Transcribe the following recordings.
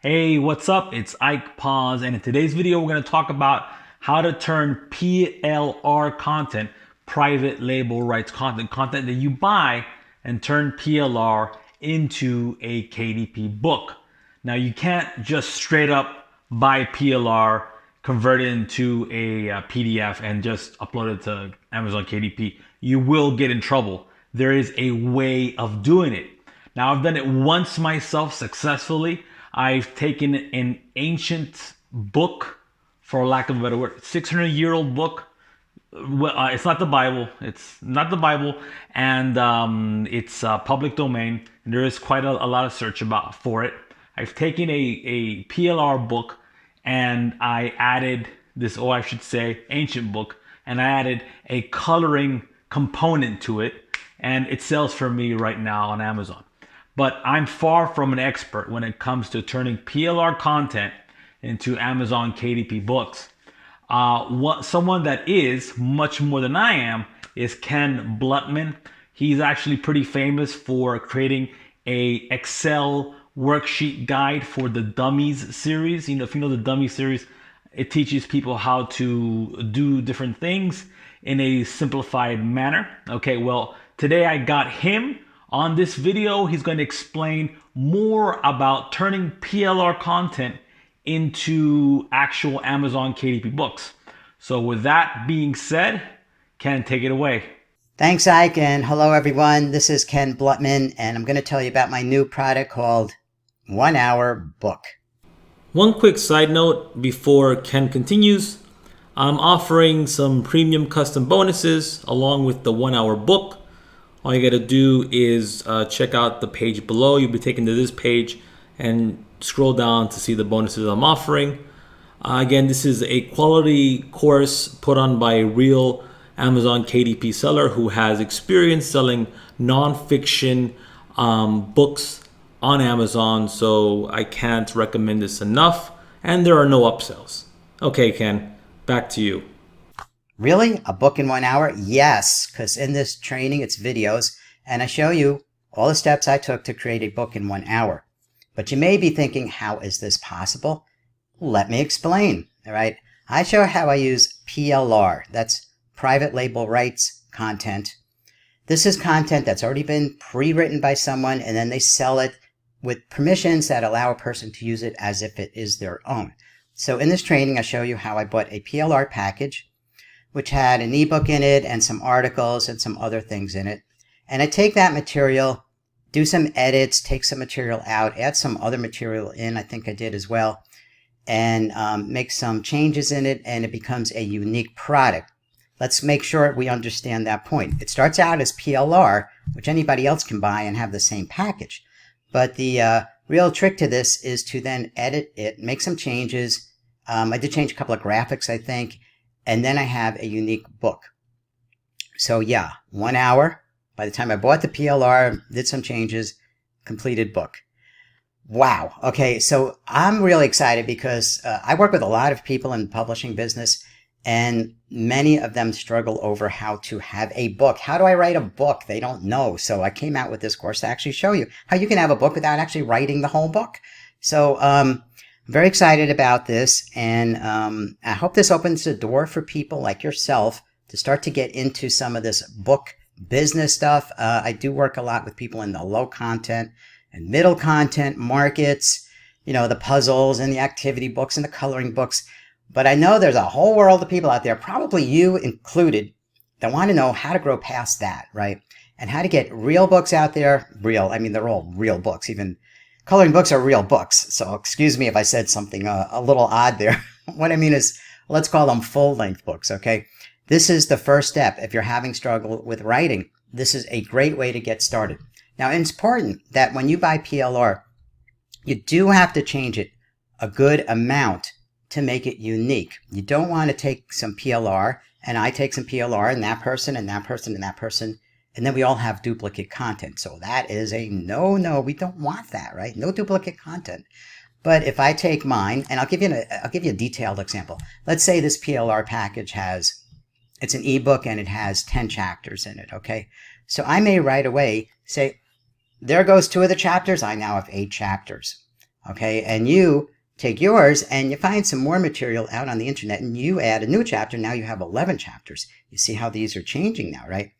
Hey, what's up? It's Ike Paz, and in today's video, we're going to talk about how to turn PLR content, private label rights content that you buy, and turn PLR into a KDP book. Now, you can't just straight up buy PLR, convert it into a PDF, and just upload it to Amazon KDP. You will get in trouble. There is a way of doing it. Now, I've done it once myself successfully. I've taken an ancient book, for lack of a better word, 600-year-old book. Well, it's not the Bible. It's not the Bible, and it's public domain. And there is quite a lot of search for it. I've taken a PLR book, and I added this, or I should say, ancient book, and I added a coloring component to it, and it sells for me right now on Amazon. But I'm far from an expert when it comes to turning PLR content into Amazon KDP books. Someone that is much more than I am is Ken Bluttman. He's actually pretty famous for creating a Excel worksheet guide for the Dummies series. You know, if you know the Dummies series, it teaches people how to do different things in a simplified manner. Okay, well, today I got him on this video. He's going to explain more about turning PLR content into actual Amazon KDP books. So with that being said, Ken, take it away. Thanks, Ike, and hello, everyone. This is Ken Bluttman, and I'm going to tell you about my new product called 1 Hour Book. One quick side note before Ken continues. I'm offering some premium custom bonuses along with the 1 hour book. All you got to do is check out the page below. You'll be taken to this page and scroll down to see the bonuses I'm offering. Again, this is a quality course put on by a real Amazon KDP seller who has experience selling nonfiction books on Amazon. So I can't recommend this enough. And there are no upsells. Okay, Ken, back to you. Really? A book in 1 hour? Yes, because in this training, it's videos, and I show you all the steps I took to create a book in 1 hour. But you may be thinking, how is this possible? Let me explain, all right? I show how I use PLR, that's private label rights content. This is content that's already been pre-written by someone, and then they sell it with permissions that allow a person to use it as if it is their own. So in this training, I show you how I bought a PLR package, which had an ebook in it and some articles and some other things in it. And I take that material, do some edits, take some material out, add some other material in, I think I did as well, and make some changes in it, and it becomes a unique product. Let's make sure we understand that point. It starts out as PLR, which anybody else can buy and have the same package. But the real trick to this is to then edit it, make some changes. I did change a couple of graphics, I think, and then I have a unique book. So yeah, 1 hour. By the time I bought the PLR, did some changes, completed book. Wow. Okay, so I'm really excited because I work with a lot of people in the publishing business, and many of them struggle over how to have a book. How do I write a book? They don't know. So I came out with this course to actually show you how you can have a book without actually writing the whole book. So I'm very excited about this, and I hope this opens the door for people like yourself to start to get into some of this book business stuff. I do work a lot with people in the low content and middle content markets, you know, the puzzles and the activity books and the coloring books. But I know there's a whole world of people out there, probably you included, that want to know how to grow past that, right? And how to get real books out there. Real, I mean, they're all real books. Even coloring books are real books. So excuse me if I said something a little odd there. What I mean is, let's call them full-length books, okay? This is the first step. If you're having struggle with writing, this is a great way to get started. Now, it's important that when you buy PLR, you do have to change it a good amount to make it unique. You don't want to take some PLR, and I take some PLR, and that person, and that person, and that person, and then we all have duplicate content. So that is a no-no. We don't want that, right? No duplicate content. But if I take mine, and I'll give you a detailed example. Let's say this PLR package it's an ebook and it has 10 chapters in it, okay? So I may right away say, there goes 2 of the chapters. I now have 8 chapters. Okay, and you take yours and you find some more material out on the internet and you add a new chapter. Now you have 11 chapters. You see how these are changing now, right?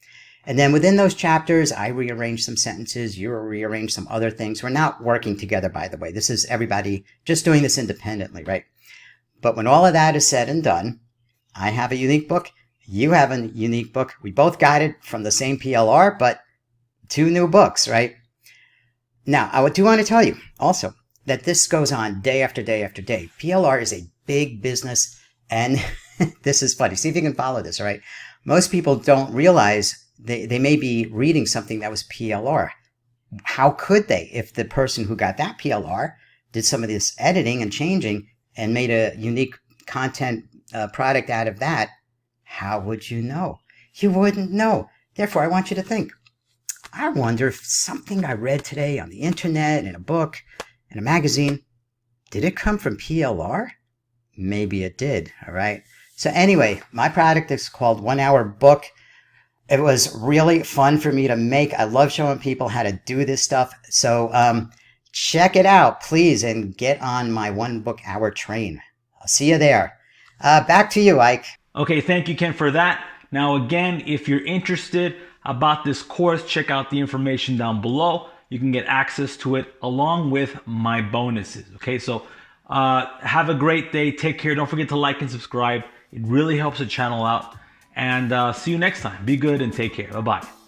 And then within those chapters, I rearrange some sentences, you rearrange some other things. We're not working together, by the way. This is everybody just doing this independently, right? But when all of that is said and done, I have a unique book. You have a unique book. We both got it from the same PLR, but 2 new books, right? Now, I do want to tell you also that this goes on day after day after day. PLR is a big business, and this is funny. See if you can follow this, all right? Most people don't realize they may be reading something that was PLR. How could they if the person who got that PLR did some of this editing and changing and made a unique content product out of that? How would you know? You wouldn't know. Therefore, I want you to think. I wonder if something I read today on the internet, in a book, in a magazine, did it come from PLR? Maybe it did, all right? So anyway, my product is called 1 Hour Book. It was really fun for me to make. I love showing people how to do this stuff. So check it out, please, and get on my 1 book hour train. I'll see you there. Back to you, Ike. Okay, thank you, Ken, for that. Now, again, if you're interested about this course, check out the information down below. You can get access to it along with my bonuses. Okay, so have a great day. Take care. Don't forget to like and subscribe. It really helps the channel out. And see you next time. Be good and take care. Bye-bye.